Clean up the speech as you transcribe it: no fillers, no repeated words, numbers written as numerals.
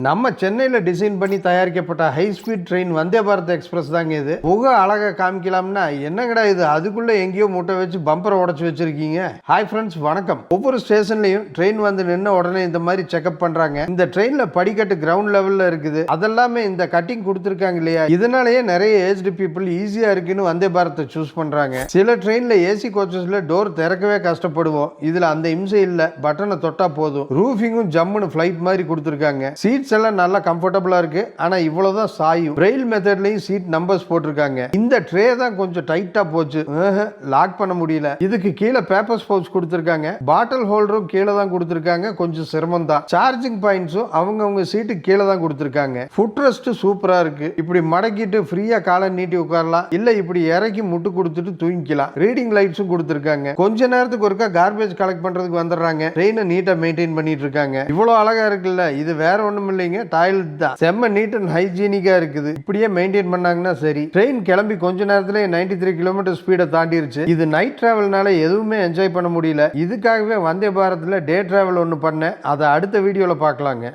நம்ம சென்னையில் டிசைன் பண்ணி தயாரிக்கப்பட்ட high speed train Vande Bharat express தாங்க இது. முக அழகா காமிக்கலாம்னா என்னங்கடா இது, அதுக்குள்ள எங்கேயோ முட்டை வச்சு பம்பரை உடச்சு வச்சிருக்கீங்க. ஹாய் ஃப்ரெண்ட்ஸ், வணக்கம். ஒவ்வொரு ஸ்டேஷன்லயும் ட்ரெயின் வந்து நின்ன உடனே இந்த மாதிரி செக்அப் பண்றாங்க. இந்த ட்ரெயின்ல படிக்கட்டு கிரவுண்ட் லெவல்ல இருக்குது. அதெல்லாமே இந்த கட்டிங் கொடுத்துருக்காங்க இல்லையா, இதனாலேயே நிறைய ஏஜ்டு பீப்புள் ஈஸியா இருக்குன்னு வந்தே பாரத்தை சூஸ் பண்றாங்க. சில ட்ரெயின்ல ஏசி கோச்சஸ்ல டோர் திறக்கவே கஷ்டப்படுவோம். இதுல அந்த இம்சை இல்ல, பட்டனை தொட்டா போதும். ரூஃபிங்கும் ஜம்முன்னு ஃபிளைட் மாதிரி கொடுத்துருக்காங்க. சீட்ஸ் எல்லாம் நல்லா கம்ஃபர்டபுளா இருக்கு. ஆனா இவ்வளவுதான் சாயும். பிரெயில் மெத்தட்லயும் சீட் நம்பர்ஸ் போட்டிருக்காங்க. இந்த ட்ரே தான் கொஞ்சம் டைட்டா போச்சு, லாக் பண்ண முடியல. இதுக்கு கீழே பேப்பர்ஸ் பவுச் கொடுத்திருக்காங்க. பாட்டில் ஹோல்டரும் கீழே தான் கொடுத்திருக்காங்க, கொஞ்சம் சிரமம் தான். சார்ஜிங் பாயிண்ட்ஸும் அவங்க சீட்டு கீழே தான் கொடுத்திருக்காங்க. ஃபுட் ரெஸ்ட் சூப்பரா இருக்கு. இப்படி மடக்கிட்டு ஃப்ரீயா காலை நீட்டி உட்காரலாம், இல்ல இப்படி இறக்கி முட்டு கொடுத்துட்டு தூங்கிக்கலாம். ரீடிங் லைட்ஸும் கொடுத்திருக்காங்க. கொஞ்ச நேரத்துக்கு ஒருக்கா கார்பேஜ் கலெக்ட் பண்றதுக்கு வந்துடுறாங்க. ட்ரெயினை நீட்டா மெயின்டைன் பண்ணிட்டு இருக்காங்க. இவ்வளவு அழகா இருக்குல்ல, இது வேற ஒண்ணும் இல்லைங்க, டாய்லெட் தான். செம்ம நீட் அண்ட் ஹைஜீனிக்கா இருக்குது. இப்படியே மெயின்டைன் பண்ணாங்கன்னா சரி. ட்ரெயின் கிளம்பி கொஞ்ச நேரத்துல 93 கிலோமீட்டர் ஸ்பீடை தாண்டிருச்சு. இது நைட் டிராவல்னால எதுவுமே என்ஜாய் பண்ண முடியல. இதுக்காகவே வந்தே பாரத்ல டே டிராவல் ஒன்று பண்ணேன். அதை அடுத்த வீடியோல பார்க்கலாங்க.